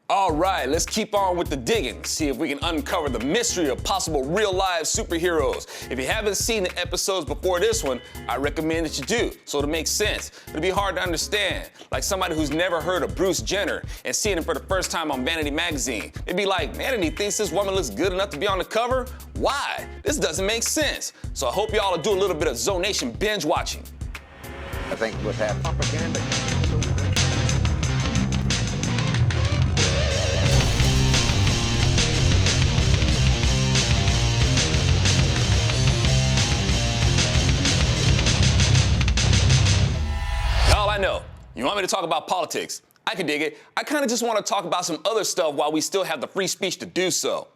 All right, let's keep on with the digging, see if we can uncover the mystery of possible real-life superheroes. If you haven't seen the episodes before this one, I recommend that you do, so it'll make sense. It'll be hard to understand, like somebody who's never heard of Bruce Jenner and seeing him for the first time on Vanity magazine. It'd be like, Vanity thinks this woman looks good enough to be on the cover? Why? This doesn't make sense. So I hope y'all will do a little bit of ZoNation binge watching. I think what's happening. Propaganda. I know. You want me to talk about politics? I can dig it. I kind of just want to talk about some other stuff while we still have the free speech to do so.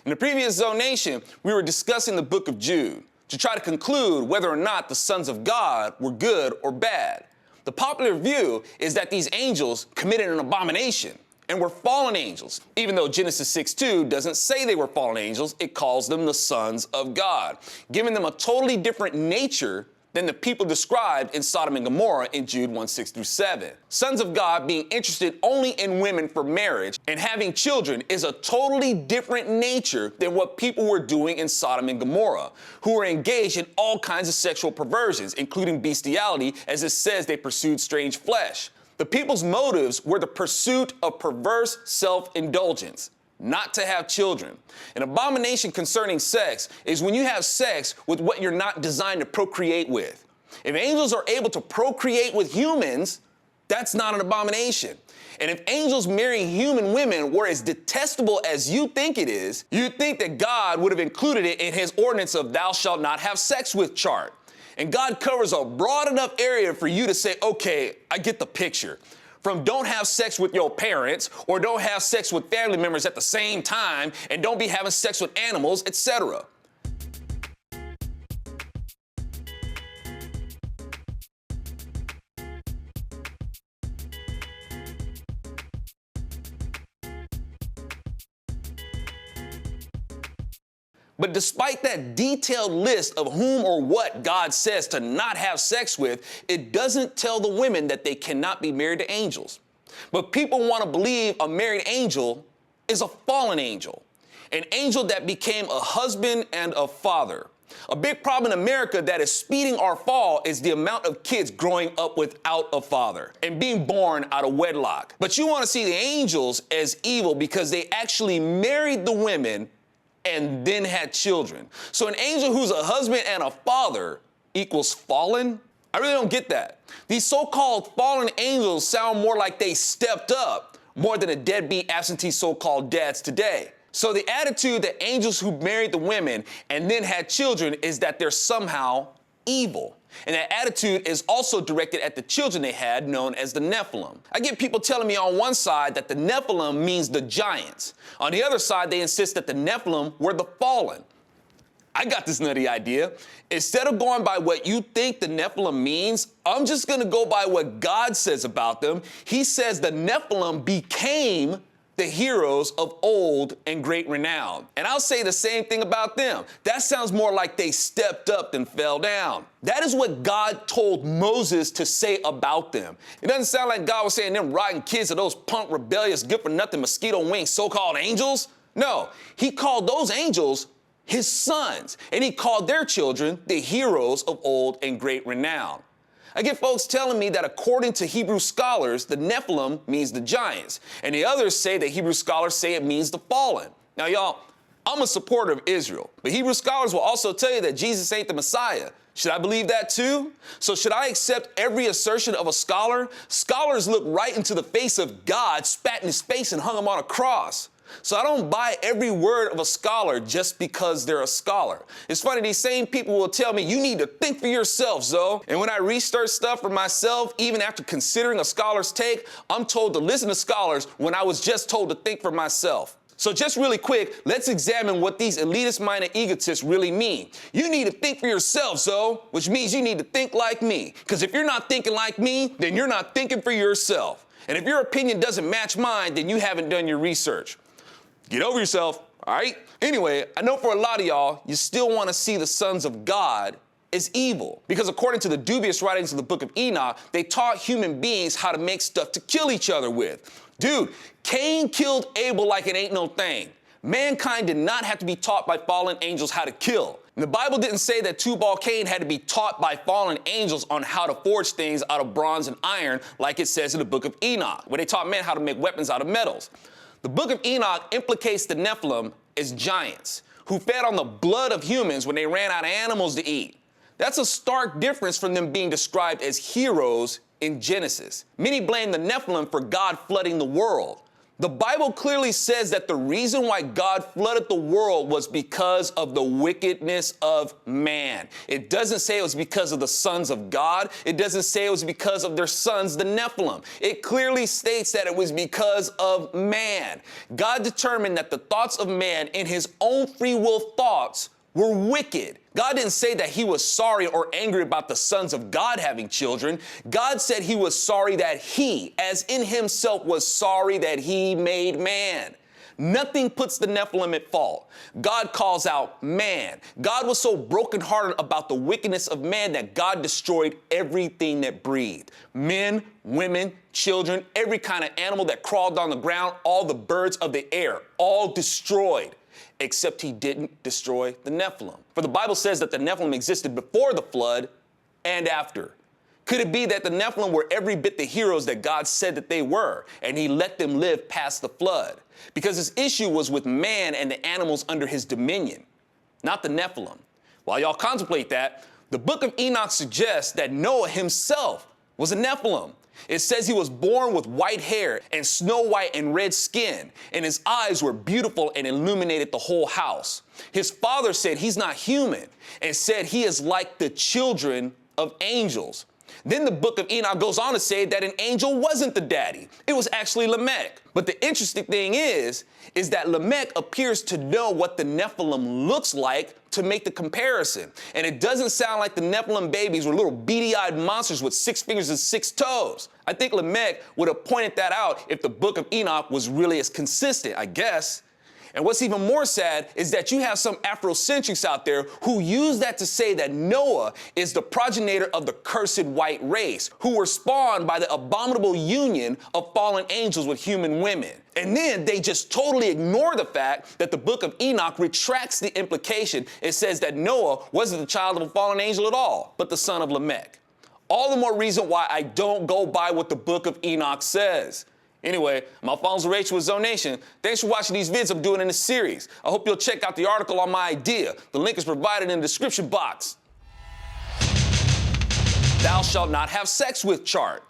In the previous ZoNation, we were discussing the book of Jude to try to conclude whether or not the sons of God were good or bad. The popular view is that these angels committed an abomination and were fallen angels. Even though Genesis 6:2 doesn't say they were fallen angels, it calls them the sons of God, giving them a totally different nature than the people described in Sodom and Gomorrah in Jude 1:6-7. Sons of God being interested only in women for marriage and having children is a totally different nature than what people were doing in Sodom and Gomorrah, who were engaged in all kinds of sexual perversions, including bestiality, as it says they pursued strange flesh. The people's motives were the pursuit of perverse self-indulgence, not to have children. An abomination concerning sex is when you have sex with what you're not designed to procreate with. If angels are able to procreate with humans, that's not an abomination. And if angels marrying human women were as detestable as you think it is, you'd think that God would have included it in his ordinance of thou shalt not have sex with chart. And God covers a broad enough area for you to say, okay, I get the picture. From don't have sex with your parents, or don't have sex with family members at the same time, and don't be having sex with animals, etc. But despite that detailed list of whom or what God says to not have sex with, it doesn't tell the women that they cannot be married to angels. But people want to believe a married angel is a fallen angel, an angel that became a husband and a father. A big problem in America that is speeding our fall is the amount of kids growing up without a father and being born out of wedlock. But you want to see the angels as evil because they actually married the women and then had children. So an angel who's a husband and a father equals fallen? I really don't get that. These so-called fallen angels sound more like they stepped up more than a deadbeat absentee so-called dads today. So the attitude that angels who married the women and then had children is that they're somehow evil. And that attitude is also directed at the children they had, known as the Nephilim. I get people telling me on one side that the Nephilim means the giants. On the other side, they insist that the Nephilim were the fallen. I got this nutty idea. Instead of going by what you think the Nephilim means, I'm just gonna go by what God says about them. He says the Nephilim became the heroes of old and great renown. And I'll say the same thing about them. That sounds more like they stepped up than fell down. That is what God told Moses to say about them. It doesn't sound like God was saying them rotten kids are those punk, rebellious, good-for-nothing, mosquito-winged so-called angels. No, he called those angels his sons, and he called their children the heroes of old and great renown. I get folks telling me that according to Hebrew scholars, the Nephilim means the giants, and the others say that Hebrew scholars say it means the fallen. Now, y'all, I'm a supporter of Israel, but Hebrew scholars will also tell you that Jesus ain't the Messiah. Should I believe that too? So should I accept every assertion of a scholar? Scholars look right into the face of God, spat in his face, and hung him on a cross. So I don't buy every word of a scholar just because they're a scholar. It's funny, these same people will tell me, you need to think for yourself, Zo. And when I research stuff for myself, even after considering a scholar's take, I'm told to listen to scholars when I was just told to think for myself. So just really quick, let's examine what these elitist-minded egotists really mean. You need to think for yourself, Zo, which means you need to think like me. Because if you're not thinking like me, then you're not thinking for yourself. And if your opinion doesn't match mine, then you haven't done your research. Get over yourself, all right? Anyway, I know for a lot of y'all, you still want to see the sons of God is evil. Because according to the dubious writings of the book of Enoch, they taught human beings how to make stuff to kill each other with. Dude, Cain killed Abel like it ain't no thing. Mankind did not have to be taught by fallen angels how to kill. And the Bible didn't say that Tubal Cain had to be taught by fallen angels on how to forge things out of bronze and iron like it says in the book of Enoch, where they taught men how to make weapons out of metals. The book of Enoch implicates the Nephilim as giants who fed on the blood of humans when they ran out of animals to eat. That's a stark difference from them being described as heroes in Genesis. Many blame the Nephilim for God flooding the world. The Bible clearly says that the reason why God flooded the world was because of the wickedness of man. It doesn't say it was because of the sons of God. It doesn't say it was because of their sons, the Nephilim. It clearly states that it was because of man. God determined that the thoughts of man in his own free will thoughts were wicked. God didn't say that he was sorry or angry about the sons of God having children. God said he was sorry that he, as in himself, was sorry that he made man. Nothing puts the Nephilim at fault. God calls out man. God was so brokenhearted about the wickedness of man that God destroyed everything that breathed. Men, women, children, every kind of animal that crawled on the ground, all the birds of the air, all destroyed. Except he didn't destroy the Nephilim. For the Bible says that the Nephilim existed before the flood and after. Could it be that the Nephilim were every bit the heroes that God said that they were, and he let them live past the flood? Because his issue was with man and the animals under his dominion, not the Nephilim. While y'all contemplate that, the book of Enoch suggests that Noah himself was a Nephilim. It says he was born with white hair and snow white and red skin, and his eyes were beautiful and illuminated the whole house. His father said he's not human and said he is like the children of angels. Then the book of Enoch goes on to say that an angel wasn't the daddy. It was actually Lamech. But the interesting thing is that Lamech appears to know what the Nephilim looks like to make the comparison. And it doesn't sound like the Nephilim babies were little beady-eyed monsters with 6 fingers and 6 toes. I think Lamech would have pointed that out if the book of Enoch was really as consistent, I guess. And what's even more sad is that you have some Afrocentrics out there who use that to say that Noah is the progenitor of the cursed white race, who were spawned by the abominable union of fallen angels with human women. And then they just totally ignore the fact that the book of Enoch retracts the implication. It says that Noah wasn't the child of a fallen angel at all, but the son of Lamech. All the more reason why I don't go by what the book of Enoch says. Anyway, I'm Alfonso Rachel with ZoNation. Thanks for watching these vids I'm doing in this series. I hope you'll check out the article on my idea. The link is provided in the description box. Thou shalt not have sex with chart.